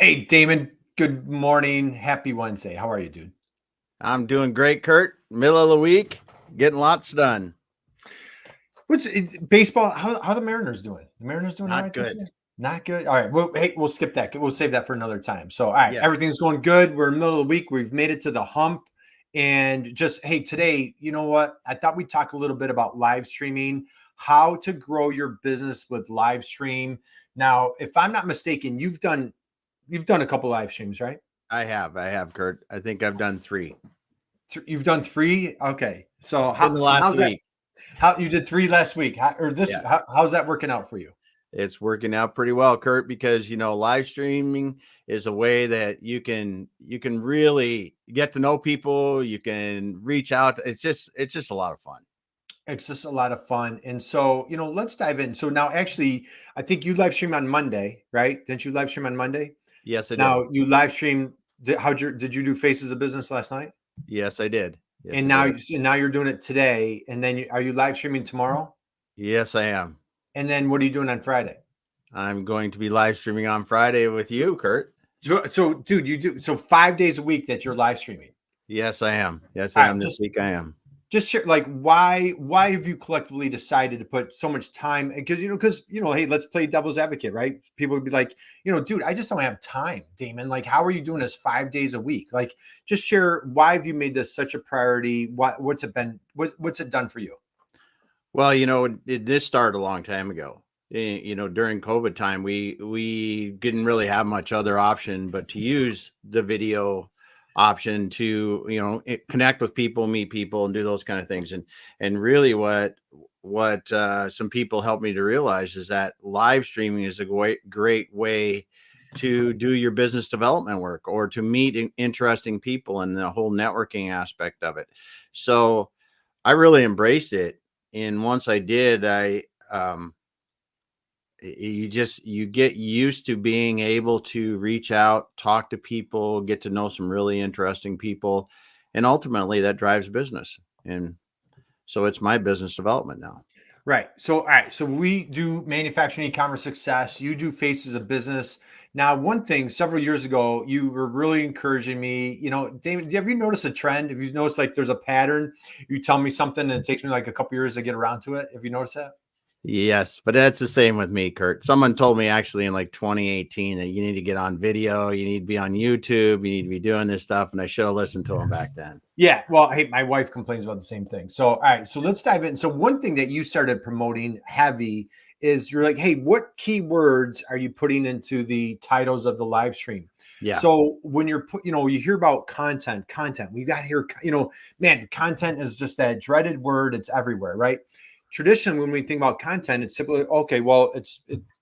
Hey, Damon. Good morning. Happy Wednesday. How are you, dude? I'm doing great, Curt. Middle of the week, getting lots done. Baseball? How the Mariners doing? The Mariners doing all Not right this good. year? Not good. All right. Well, hey, we'll skip that. We'll save that for another time. So, all right, Yes. everything's going good. We're in the middle of the week. We've made it to the hump. And just hey, today, you know what? I thought we'd talk a little bit about live streaming, how to grow your business with live stream. Now, if I'm not mistaken, you've done a couple live streams, right? I have, Curt. I think I've done 3 You've done three. Okay. So in the last how's that? week. How you did three last week, or this? Yeah, How's that working out for you? it's working out pretty well, Curt, because live streaming is a way that you can really get to know people. You can reach out. It's just a lot of fun. It's just a lot of fun, and so let's dive in. So now, actually, I think you live stream on Monday, right? Didn't you live stream on Monday? Yes, I did. Now you live stream. Did you do Faces of Business last night? Yes, I did. Yes, And I now, did. you're doing it today, and then are you live streaming tomorrow? Yes, I am. And then what are you doing on Friday? I'm going to be live streaming on Friday with you, Curt. So, dude, you do so 5 days a week that you're live streaming. Yes, I am. Yes, All I right, am. This week I am. just share, like, why have you collectively decided to put so much time? Because hey, let's play devil's advocate, right? People would be like, dude, I just don't have time, Damon. Like, how are you doing this 5 days a week? Like, just share, why have you made this such a priority? What's it been? What's it done for you? Well, this started a long time ago. During COVID time, we didn't really have much other option but to use the video option to connect with people, meet people, and do those kind of things. And really, what some people helped me to realize is that live streaming is a great way to do your business development work or to meet interesting people and the whole networking aspect of it. So I really embraced it. And once I did, you get used to being able to reach out, talk to people, get to know some really interesting people. And ultimately that drives business. And so it's my business development now. Right. So, all right. So we do manufacturing e-commerce success. You do Faces of Business. Now, one thing, several years ago, you were really encouraging me. David, have you noticed a trend? Have you noticed, like, there's a pattern? You tell me something and it takes me like a couple years to get around to it. Have you noticed that? Yes, but that's the same with me, Curt. Someone told me actually in like 2018 that you need to get on video, you need to be on YouTube, you need to be doing this stuff. And I should have listened to him back then. Yeah. Well, hey, my wife complains about the same thing. So, all right. So let's dive in. So, one thing that you started promoting heavy is you're like, hey, what keywords are you putting into the titles of the live stream? Yeah. So when you hear about content, we got here, man, content is just that dreaded word. It's everywhere, right? Traditionally, when we think about content, it's simply, okay, well,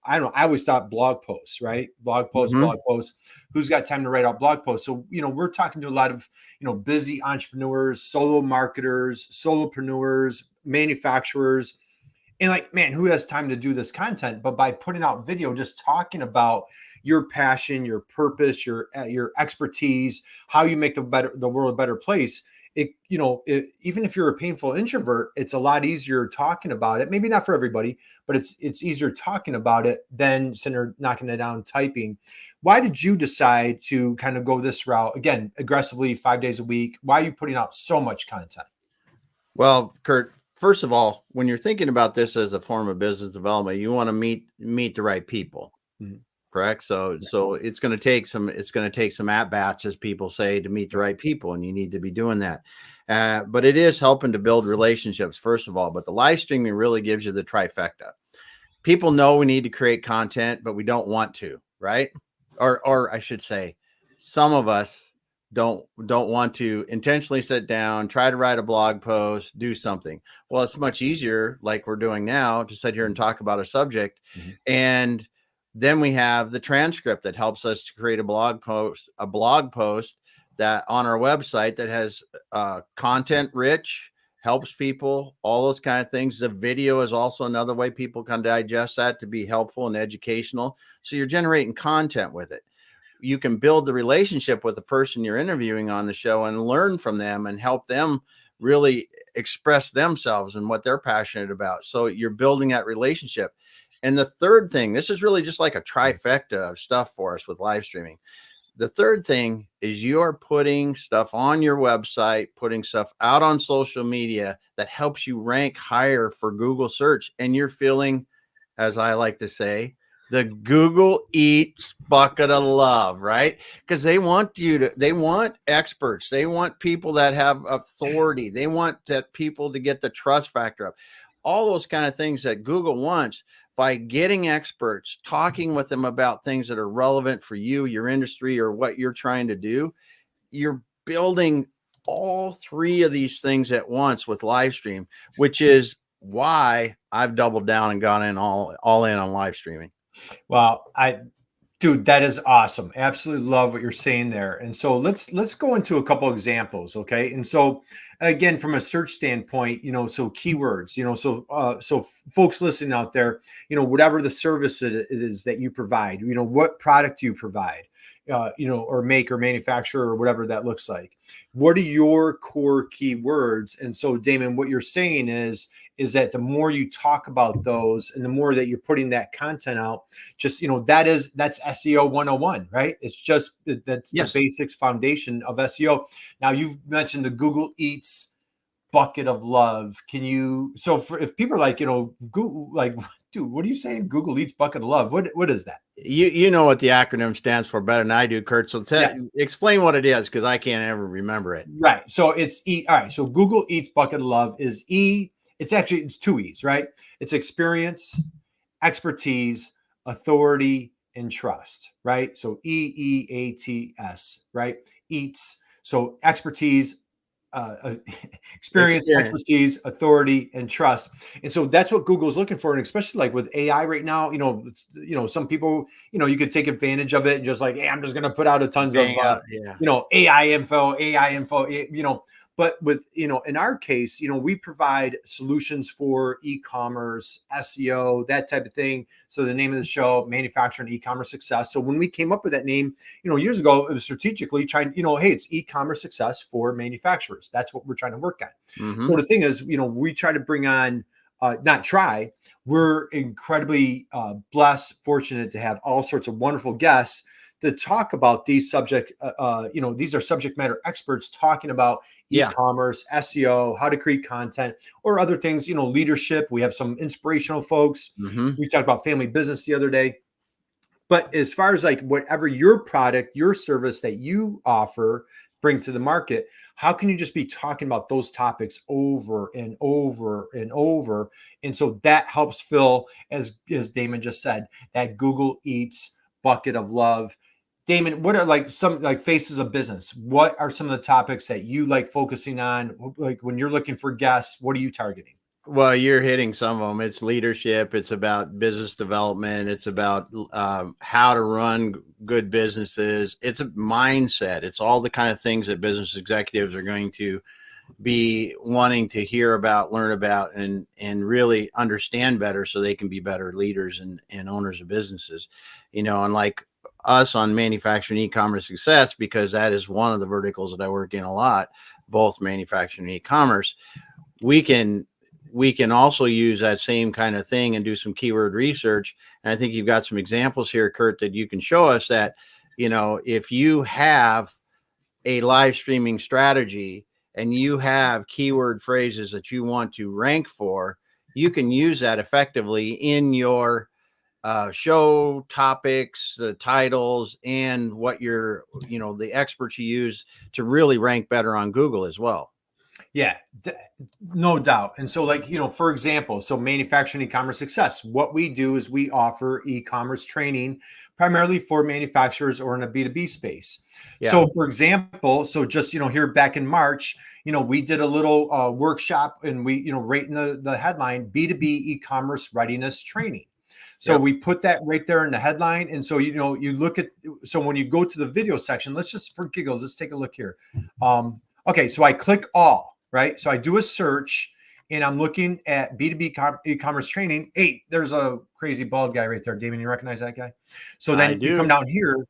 I don't know. I always thought blog posts, right? Mm-hmm. Blog posts. Who's got time to write out blog posts? So, we're talking to a lot of, busy entrepreneurs, solo marketers, solopreneurs, manufacturers. And, like, man, who has time to do this content? But by putting out video, just talking about your passion, your purpose, your expertise, how you make the world a better place. Even if you're a painful introvert, it's a lot easier talking about it. Maybe not for everybody, but it's easier talking about it than sitting there knocking it down typing. Why did you decide to kind of go this route again, aggressively, 5 days a week? Why are you putting out so much content? Well, Curt, first of all, when you're thinking about this as a form of business development, you want to meet the right people. Mhm. Correct. So it's going to take some at bats, as people say, to meet the right people, and you need to be doing that. But it is helping to build relationships, first of all. But the live streaming really gives you the trifecta. People know we need to create content, but we don't want to, right? Or I should say, some of us don't want to intentionally sit down, try to write a blog post, do something. Well, it's much easier, like we're doing now, to sit here and talk about a subject. Mm-hmm. And then we have the transcript that helps us to create a blog post that on our website that has content rich, helps people, all those kind of things. The video is also another way people can digest that to be helpful and educational. So you're generating content with it. You can build the relationship with the person you're interviewing on the show and learn from them and help them really express themselves and what they're passionate about. So you're building that relationship. And the third thing, this is really just like a trifecta of stuff for us with live streaming. The third thing is you're putting stuff on your website, putting stuff out on social media that helps you rank higher for Google search. And you're feeling, as I like to say, the Google Eats bucket of love, right? Because they want experts. They want people that have authority. They want that people to get the trust factor up. All those kind of things that Google wants. By getting experts, talking with them about things that are relevant for you, your industry, or what you're trying to do, you're building all three of these things at once with live stream, which is why I've doubled down and gone in all in on live streaming. Well, dude, that is awesome. Absolutely love what you're saying there. And so let's go into a couple examples, okay? And so again, from a search standpoint, so keywords, so folks listening out there, whatever the service it is that you provide, what product you provide, or make or manufacture or whatever that looks like. What are your core keywords? And so, Damon, what you're saying is that the more you talk about those and the more that you're putting that content out, just, that's SEO 101, right? It's just, that's Yes. the basics foundation of SEO. Now, you've mentioned the Google Eats bucket of love. If people are like, Google, like, dude, what are you saying? Google Eats bucket of love. What is that? You know what the acronym stands for better than I do, Curt. So explain what it is, because I can't ever remember it. Right. So it's E. All right. So Google Eats bucket of love is E. It's two E's, right? It's experience, expertise, authority, and trust, right? So EEATS, right? Eats. So expertise, experience, expertise, authority, and trust. And so that's what Google's looking for. And especially like with AI right now, some people, you could take advantage of it and just like, hey, I'm just going to put out a tons of, AI info, but with, in our case, we provide solutions for e-commerce, SEO, that type of thing. So the name of the show, Manufacturing E-commerce Success. So when we came up with that name, years ago, it was strategically trying, hey, it's e-commerce success for manufacturers. That's what we're trying to work on. Mm-hmm. So the thing is, we try to bring on, we're incredibly blessed, fortunate to have all sorts of wonderful guests to talk about these subject, these are subject matter experts talking about e-commerce, SEO, how to create content, or other things, leadership. We have some inspirational folks. Mm-hmm. We talked about family business the other day. But as far as like whatever your product, your service that you offer, bring to the market, how can you just be talking about those topics over and over and over? And so that helps fill, as Damon just said, that Google Eats bucket of love. Damon, what are like some like faces of business? What are some of the topics that you like focusing on? Like when you're looking for guests, what are you targeting? Well, you're hitting some of them. It's leadership. It's about business development. It's about how to run good businesses. It's a mindset. It's all the kind of things that business executives are going to be wanting to hear about, learn about, and really understand better so they can be better leaders and owners of businesses. And like us on Manufacturing E-commerce Success, because that is one of the verticals that I work in a lot, both manufacturing and e-commerce, we can also use that same kind of thing and do some keyword research. And I think you've got some examples here, Curt, that you can show us that, if you have a live streaming strategy and you have keyword phrases that you want to rank for, you can use that effectively in your show topics, the titles, and what the experts you use to really rank better on Google as well. Yeah, no doubt. And so like, for example, so Manufacturing E-commerce Success, what we do is we offer e-commerce training primarily for manufacturers or in a B2B space. Yeah. So for example, so just, here back in March, we did a little workshop and we, right in the headline, B2B e-commerce readiness training. So we put that right there in the headline. And so, you look at, so when you go to the video section, let's just for giggles, let's take a look here. Okay. So I click all, right? So I do a search and I'm looking at B2B e-commerce training. Hey, there's a crazy bald guy right there. Damon, you recognize that guy? So then you come down here.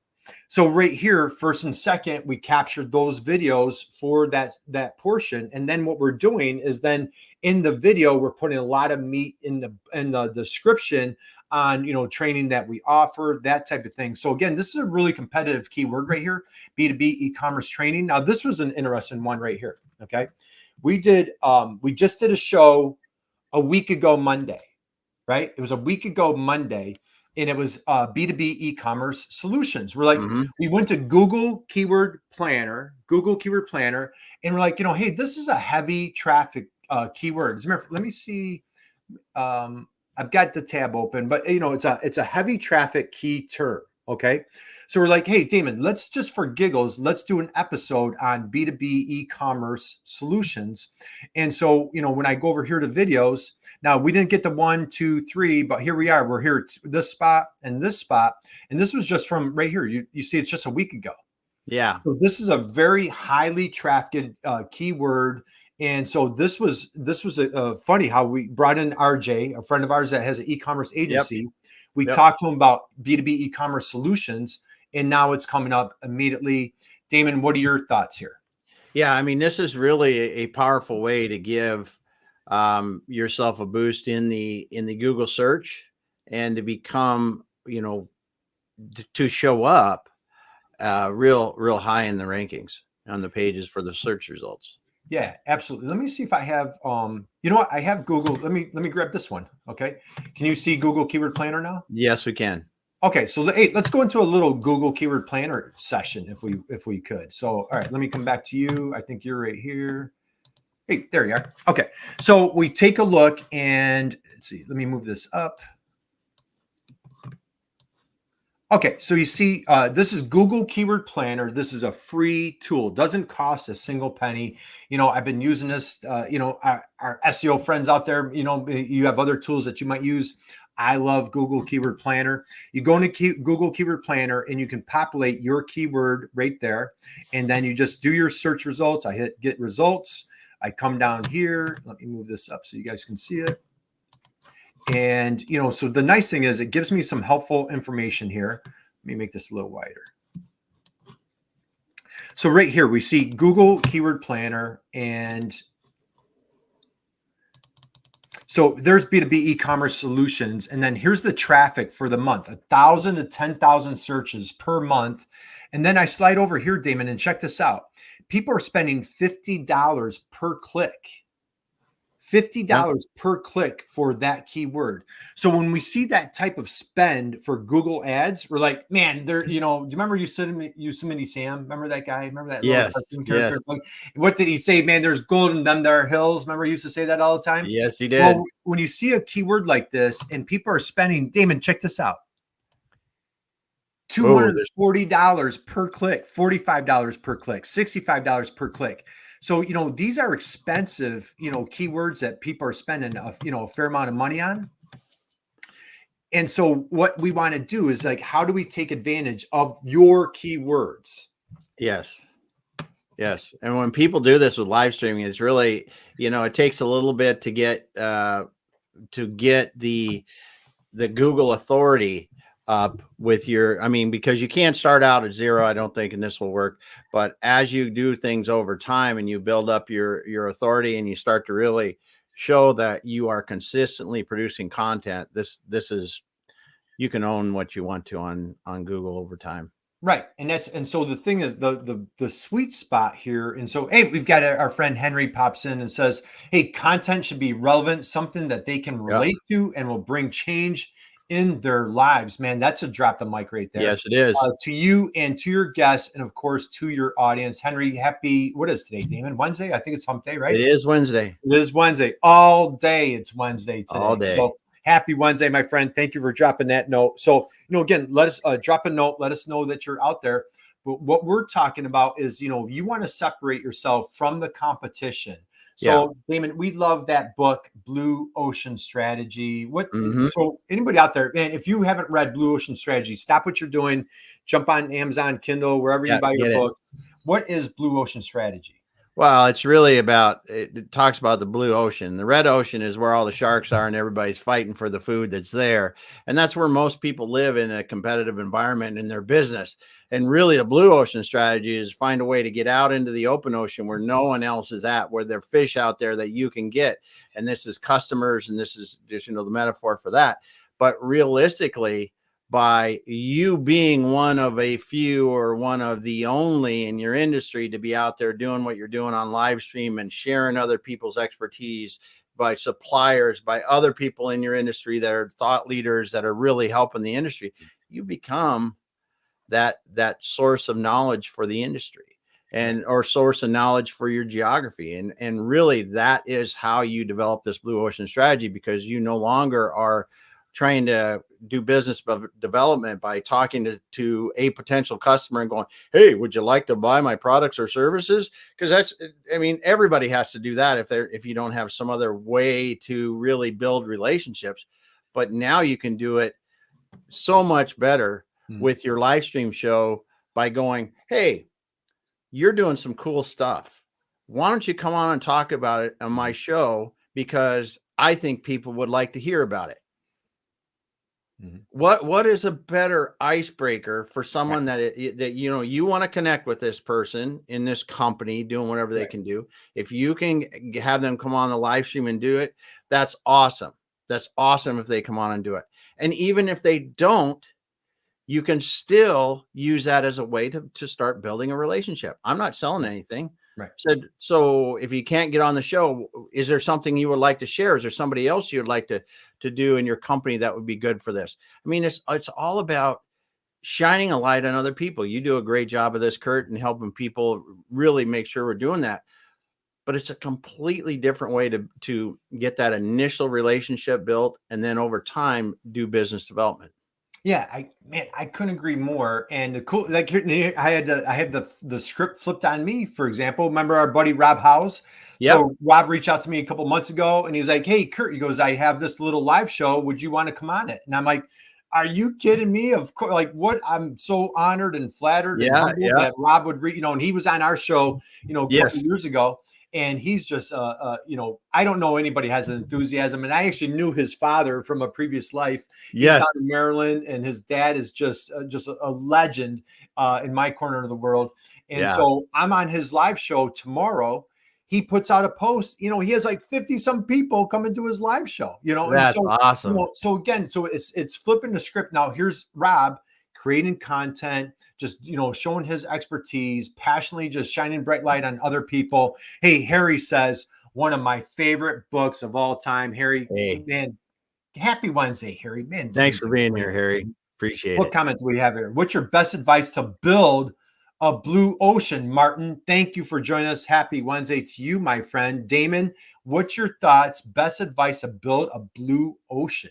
So right here, first and second, we captured those videos for that portion. And then what we're doing is then in the video, we're putting a lot of meat in the description on, training that we offer, that type of thing. So again, this is a really competitive keyword right here, B2B e-commerce training. Now, this was an interesting one right here. Okay. We just did a show a week ago Monday, right? It was a week ago Monday, and it was B2B e-commerce solutions. We went to Google Keyword Planner, and we're like, hey, this is a heavy traffic keyword. As a matter of fact, let me see. I've got the tab open, but it's a heavy traffic key term. Okay. So we're like, hey, Damon, let's just for giggles, let's do an episode on B2B e-commerce solutions. And so, when I go over here to videos, now we didn't get the 1, 2, 3, but here we are. We're here at this spot and this spot. And this was just from right here. You see, it's just a week ago. Yeah. So this is a very highly trafficked keyword. And so this was funny how we brought in RJ, a friend of ours that has an e-commerce agency. Yep. We talked to him about B2B e-commerce solutions, and now it's coming up immediately. Damon, what are your thoughts here? Yeah, I mean, this is really a powerful way to give yourself a boost in the Google search and to become, to show up real high in the rankings on the pages for the search results. Yeah, absolutely. Let me see if I have, what? I have Google. Let me grab this one. Okay. Can you see Google Keyword Planner now? Yes, we can. Okay. So let's go into a little Google Keyword Planner session if we could. So, all right, let me come back to you. I think you're right here. Hey, there you are. Okay. So we take a look and let's see, let me move this up. Okay, so you see, this is Google Keyword Planner. This is a free tool. Doesn't cost a single penny. I've been using this. Our SEO friends out there, you have other tools that you might use. I love Google Keyword Planner. You go into Google Keyword Planner and you can populate your keyword right there. And then you just do your search results. I hit get results. I come down here. Let me move this up so you guys can see it. And, so the nice thing is it gives me some helpful information here. Let me make this a little wider. So right here, we see Google Keyword Planner. And so there's B2B e-commerce solutions. And then here's the traffic for the month, 1,000 to 10,000 searches per month. And then I slide over here, Damon, and check this out. People are spending $50 per click. $50 per click for that keyword. So when we see that type of spend for Google ads, we're like, man, do you remember Yosemite Sam? Remember that guy? Remember that little cartoon character? Yes. What did he say? Man, there's gold in them there hills. Remember he used to say that all the time? Yes, he did. Well, when you see a keyword like this and people are spending, Damon, check this out. $240 per click, $45 per click, $65 per click. So, these are expensive, keywords that people are spending a fair amount of money on. And so what we want to do is like, how do we take advantage of your keywords? Yes. Yes. And when people do this with live streaming, it's really, it takes a little bit to get the Google authority up with because you can't start out at zero, I don't think, and this will work. But as you do things over time and you build up your authority and you start to really show that you are consistently producing content, this is, you can own what you want to on Google over time. Right. And so the thing is the sweet spot here. And so, hey, we've got our friend Henry pops in and says, hey, content should be relevant, something that they can relate to and will bring change in their lives. Man, that's a drop the mic right there. Yes, it is. To you and to your guests, and of course to your audience. Henry, what is today, Damon? Wednesday? I think it's hump day, right? It is Wednesday. It is Wednesday. All day it's Wednesday today. All day. So happy Wednesday, my friend. Thank you for dropping that note. So, again, let us drop a note. Let us know that you're out there. But what we're talking about is, you want to separate yourself from the competition. So, Damon, we love that book, Blue Ocean Strategy. So anybody out there, man, if you haven't read Blue Ocean Strategy, stop what you're doing, jump on Amazon, Kindle, wherever you buy your books. What is Blue Ocean Strategy? Well, it's really it talks about the blue ocean. The red ocean is where all the sharks are and everybody's fighting for the food that's there. And that's where most people live in a competitive environment in their business. And really the blue ocean strategy is find a way to get out into the open ocean where no one else is at, where there are fish out there that you can get. And this is customers, and this is just, the metaphor for that. but realistically, by you being one of a few or one of the only in your industry to be out there doing what you're doing on live stream and sharing other people's expertise, by suppliers, by other people in your industry that are thought leaders that are really helping the industry, you become that source of knowledge for the industry and or source of knowledge for your geography. And really that is how you develop this blue ocean strategy, because you no longer are trying to do business development by talking to a potential customer and going, hey, would you like to buy my products or services? Because that's, I mean, everybody has to do that if you don't have some other way to really build relationships. But now you can do it so much better with your live stream show by going, hey, you're doing some cool stuff. Why don't you come on and talk about it on my show? Because I think people would like to hear about it. What is a better icebreaker for someone that you know, you want to connect with this person in this company doing whatever they can do. If you can have them come on the live stream and do it, that's awesome. That's awesome if they come on and do it. And even if they don't, you can still use that as a way to start building a relationship. I'm not selling anything. Right. So if you can't get on the show, is there something you would like to share? Is there somebody else you'd like to do in your company that would be good for this? I mean, it's all about shining a light on other people. You do a great job of this, Curt, and helping people really make sure we're doing that. But it's a completely different way to get that initial relationship built, and then over time do business development. Yeah, I couldn't agree more. And the cool, like I had the script flipped on me, for example. Remember our buddy Rob House? Yep. So Rob reached out to me a couple months ago and he was like, hey, Curt, he goes, I have this little live show. Would you want to come on it? And I'm like, are you kidding me? Of course, like what? I'm so honored and flattered and humbled that Rob would read, you know, and he was on our show, you know, a couple years ago. And he's just, you know, I don't know anybody has an enthusiasm. And I actually knew his father from a previous life. He's down in Maryland, and his dad is just a legend in my corner of the world. And so I'm on his live show tomorrow. He puts out a post, you know, he has like 50 some people coming to his live show, you know. That's and so, awesome. You know, so again, so it's flipping the script. Now here's Rob creating content, just, you know, showing his expertise, passionately just shining bright light on other people. Hey, Harry says, one of my favorite books of all time. Harry, man, happy Wednesday, Harry. Man, thanks for being here, Harry. Appreciate it. What comment do we have here? What's your best advice to build a blue ocean, Martin? Thank you for joining us. Happy Wednesday to you, my friend. Damon, what's your thoughts? Best advice to build a blue ocean?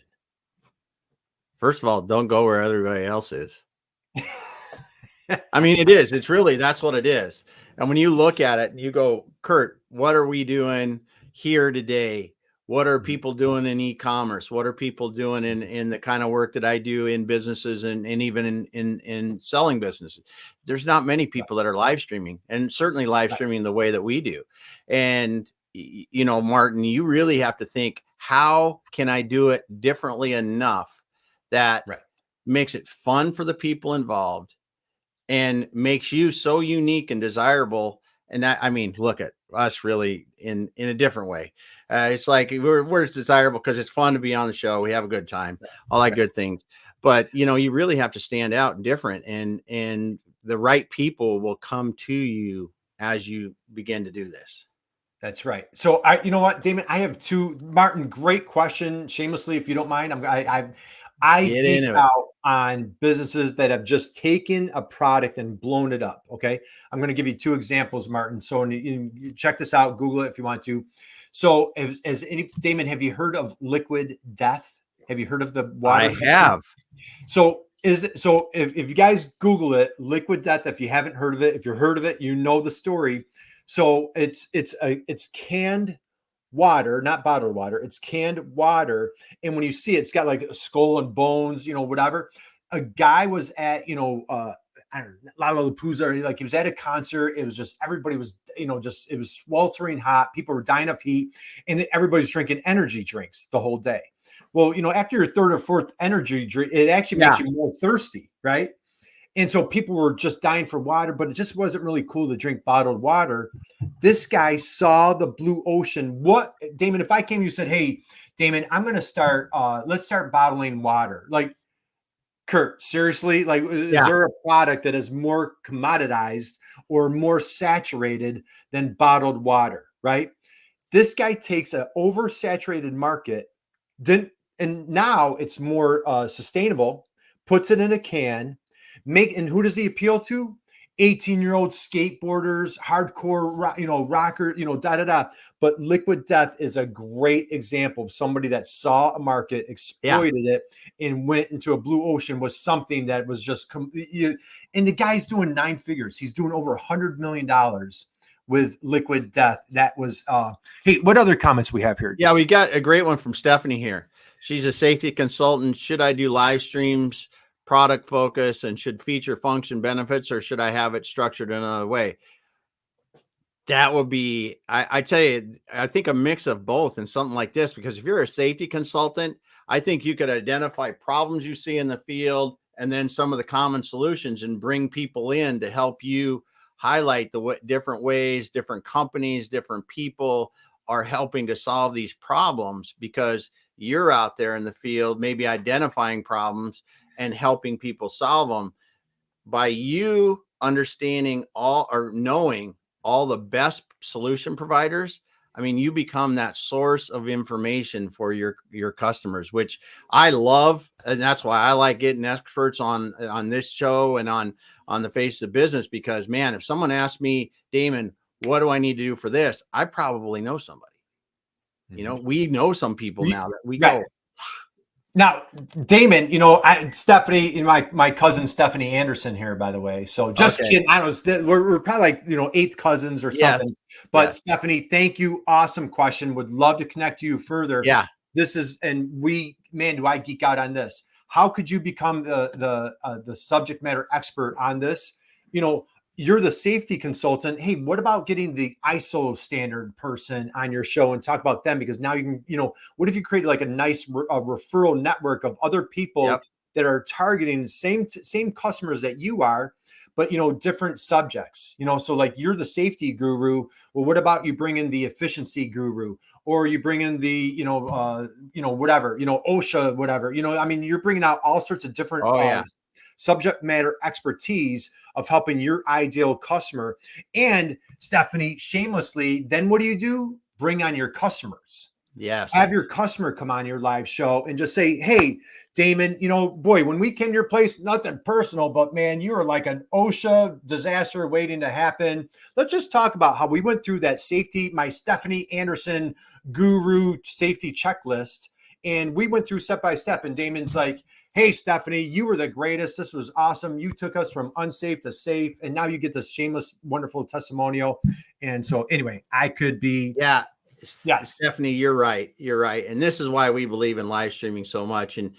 First of all, don't go where everybody else is. I mean, it is. It's really, that's what it is. And when you look at it and you go, Curt, what are we doing here today? What are people doing in e-commerce? What are people doing in the kind of work that I do in businesses and even in selling businesses? There's not many people that are live streaming, and certainly live streaming the way that we do. And, you know, Martin, you really have to think, how can I do it differently enough that makes it fun for the people involved and makes you so unique and desirable? And that, I mean, look at us really in a different way. It's like we're desirable because it's fun to be on the show. We have a good time, all that good things. But, you know, you really have to stand out and different, and the right people will come to you as you begin to do this. That's right. So you know what, Damon, I have two. Martin, great question. Shamelessly, if you don't mind, I geek out on businesses that have just taken a product and blown it up. Okay. I'm going to give you two examples, Martin. So you check this out, Google it if you want to. So Damon, have you heard of liquid death? Have you heard of the water? I have. So if you guys Google it, liquid death, if you haven't heard of it, if you've heard of it, you know the story. So it's canned water, not bottled water. It's canned water. And when you see it, it's got like a skull and bones, you know, whatever. A guy was at, you know, I don't know, Lollapalooza, like he was at a concert. It was just, everybody was, you know, just, it was sweltering hot. People were dying of heat, and then everybody's drinking energy drinks the whole day. Well, you know, after your third or fourth energy drink, it actually makes you more thirsty, right? And so people were just dying for water, but it just wasn't really cool to drink bottled water. This guy saw the blue ocean. What, Damon, if I came to you and said, hey, Damon, I'm going to start, let's start bottling water. Like, Curt, seriously, like, is Yeah. there a product that is more commoditized or more saturated than bottled water, right? This guy takes an oversaturated market, then and now it's more sustainable, puts it in a can, and who does he appeal to? 18-year-old skateboarders, hardcore, rocker, da da da. But Liquid Death is a great example of somebody that saw a market, Yeah. exploited it, and went into a blue ocean with something that was just. And the guy's doing 9 figures. He's doing over $100 million with Liquid Death. That was. Hey, what other comments we have here? Yeah, we got a great one from Stephanie here. She's a safety consultant. Should I do live streams, product focus, and should feature function benefits, or should I have it structured another way? That would be, I tell you, I think a mix of both in something like this, because if you're a safety consultant, I think you could identify problems you see in the field and then some of the common solutions and bring people in to help you highlight the different ways, different companies, different people are helping to solve these problems, because you're out there in the field, maybe identifying problems and helping people solve them. By you understanding all, or knowing all the best solution providers, I mean, you become that source of information for your customers, which I love. And that's why I like getting experts on this show and on the Face of Business, because man, if someone asks me, Damon, what do I need to do for this? I probably know somebody. You know, we know some people now that we Right. go. Now, Damon, Stephanie, my cousin Stephanie Anderson here, by the way. So just Okay. kidding. I don't know. We're probably like, 8th cousins or Yes. something. But Yes. Stephanie, thank you. Awesome question. Would love to connect you further. Yeah. This is, and man, do I geek out on this. How could you become the subject matter expert on this? You're the safety consultant. Hey, what about getting the ISO standard person on your show and talk about them? Because now you can, what if you created like a nice referral network of other people Yep. that are targeting the same customers that you are, but different subjects. So like you're the safety guru. Well, what about you bring in the efficiency guru, or you bring in the whatever, OSHA, whatever. I mean, you're bringing out all sorts of different Oh yeah. subject matter expertise of helping your ideal customer. And Stephanie, shamelessly, then what do? Bring on your customers. Yes. Have your customer come on your live show and just say, hey, Damon, boy, when we came to your place, nothing personal, but man, you were like an OSHA disaster waiting to happen. Let's just talk about how we went through that my Stephanie Anderson guru safety checklist. And we went through step by step. And Damon's like, hey, Stephanie, you were the greatest. This was awesome. You took us from unsafe to safe. And now you get this shameless, wonderful testimonial. And so anyway, I could be. Yeah. Yeah, Stephanie, you're right. You're right. And this is why we believe in live streaming so much. And,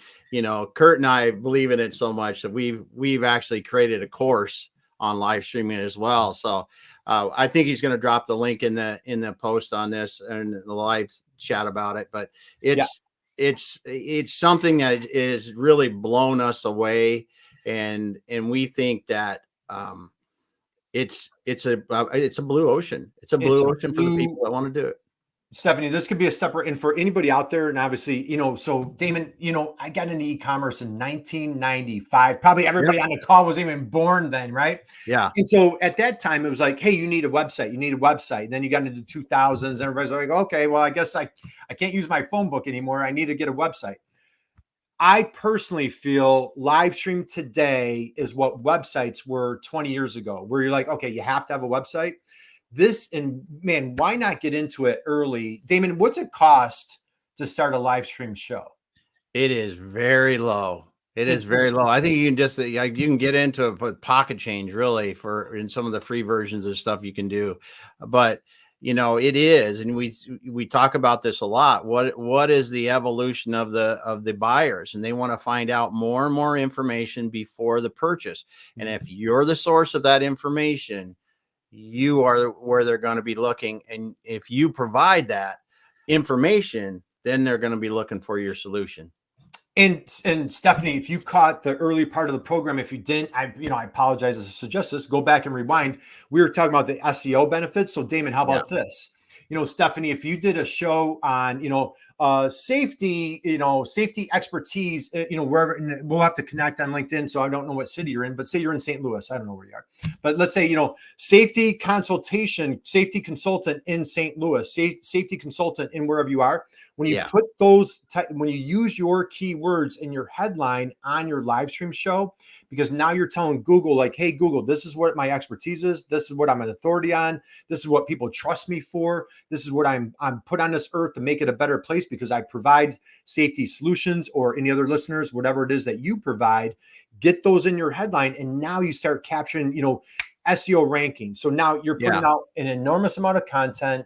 Curt and I believe in it so much that we've actually created a course on live streaming as well. So I think he's going to drop the link in the post on this and the live chat about it. But it's something that is really blown us away. And we think that, it's a blue ocean. It's a blue ocean for the people that want to do it. Stephanie, this could be a separate, and for anybody out there, and obviously, so Damon, I got into e-commerce in 1995. Probably everybody on the call wasn't even born then, right? Yeah. And so at that time, it was like, hey, you need a website. You need a website. And then you got into the 2000s. Everybody's like, okay, well, I guess I can't use my phone book anymore. I need to get a website. I personally feel live stream today is what websites were 20 years ago, where you're like, okay, you have to have a website. And man, why not get into it early? Damon, what's it cost to start a live stream show? It is very low. It is very low. I think you can get into it with pocket change really in some of the free versions of stuff you can do. But it is, and we talk about this a lot. What is the evolution of the buyers? And they want to find out more and more information before the purchase. And if you're the source of that information, you are where they're going to be looking. And if you provide that information, then they're going to be looking for your solution. And Stephanie, if you caught the early part of the program, if you didn't, I apologize as I suggest this, go back and rewind. We were talking about the SEO benefits. So Damon, how about this? Stephanie, if you did a show on, safety, safety expertise, wherever. And we'll have to connect on LinkedIn. So I don't know what city you're in, but say you're in St. Louis. I don't know where you are, but let's say, safety consultation, safety consultant in St. Louis, safety consultant in wherever you are. When you put when you use your keywords in your headline on your live stream show, because now you're telling Google, like, hey, Google, this is what my expertise is. This is what I'm an authority on. This is what people trust me for. This is what I'm put on this earth to make it a better place, because I provide safety solutions, or any other listeners, whatever it is that you provide, get those in your headline. And now you start capturing, SEO ranking. So now you're putting out an enormous amount of content.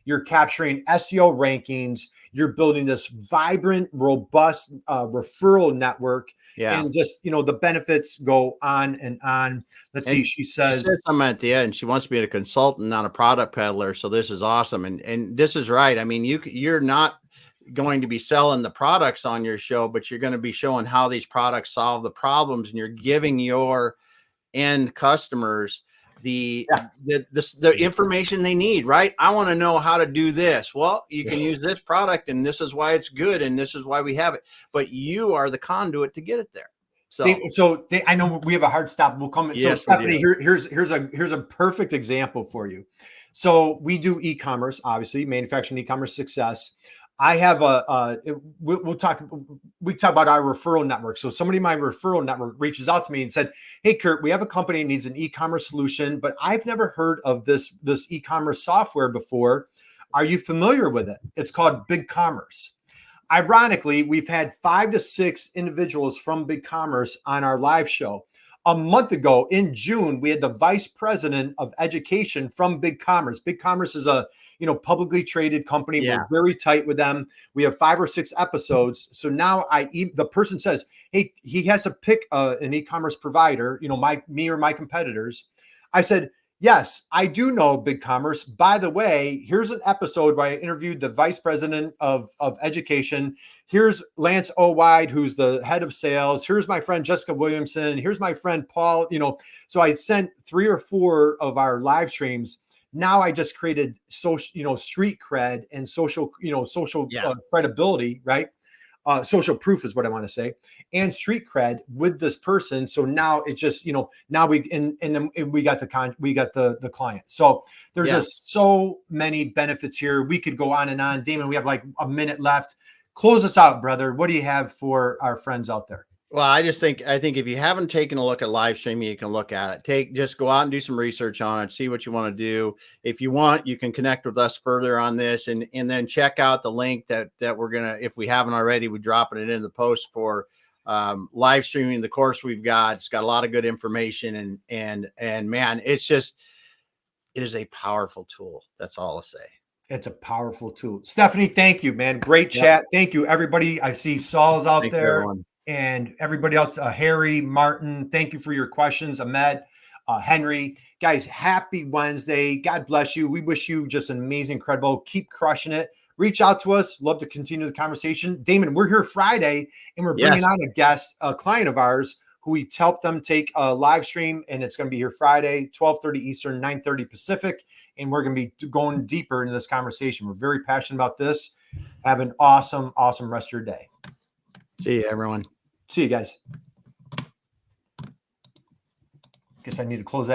You're capturing SEO rankings. You're building this vibrant, robust referral network. And just, the benefits go on and on. Let's see. She says something at the end. She wants to be a consultant, not a product peddler. So this is awesome. And this is right. I mean, you're not going to be selling the products on your show, but you're going to be showing how these products solve the problems, and you're giving your end customers the information they need, right? I want to know how to do this. Well, you can use this product, and this is why it's good, and this is why we have it. But you are the conduit to get it there. So, I know we have a hard stop. We'll come in. Yes, so Stephanie, here's a perfect example for you. So we do e-commerce, obviously, manufacturing e-commerce success. I have we talk about our referral network. So somebody in my referral network reaches out to me and said, hey, Curt, we have a company that needs an e-commerce solution, but I've never heard of this e-commerce software before. Are you familiar with it? It's called BigCommerce. Ironically, we've had 5 to 6 individuals from BigCommerce on our live show. A month ago in June, we had the vice president of education from BigCommerce. BigCommerce is a publicly traded company. Yeah. We're very tight with them. We have 5 or 6 episodes. So now the person says, hey, he has to pick an e-commerce provider, me or my competitors. I said, yes, I do know BigCommerce. By the way, here's an episode where I interviewed the vice president of education. Here's Lance Owide, who's the head of sales. Here's my friend Jessica Williamson. Here's my friend Paul. So I sent 3 or 4 of our live streams. Now I just created social, street cred and social credibility, right? Social proof is what I want to say, and street cred with this person. So now it's just, now we got the client. So there's just so many benefits here. We could go on and on. Damon, we have like a minute left. Close us out, brother. What do you have for our friends out there? Well, I think if you haven't taken a look at live streaming, you can look at it. Just go out and do some research on it, see what you want to do. If you want, you can connect with us further on this, and then check out the link that we're gonna, if we haven't already, we're dropping it in the post for live streaming the course we've got. It's got a lot of good information, and man, it is a powerful tool. That's all I'll say. It's a powerful tool. Stephanie, thank you, man. Great chat. Thank you, everybody. I see Saul's out there. Everyone. And everybody else, Harry, Martin, thank you for your questions. Ahmed, Henry, guys, happy Wednesday. God bless you. We wish you just an amazing, incredible. Keep crushing it. Reach out to us. Love to continue the conversation. Damon, we're here Friday, and we're bringing on a guest, a client of ours, who we helped them take a live stream, and it's going to be here Friday, 12:30 Eastern, 9:30 Pacific, and we're going to be going deeper into this conversation. We're very passionate about this. Have an awesome, awesome rest of your day. See you, everyone. See you guys. Guess I need to close that.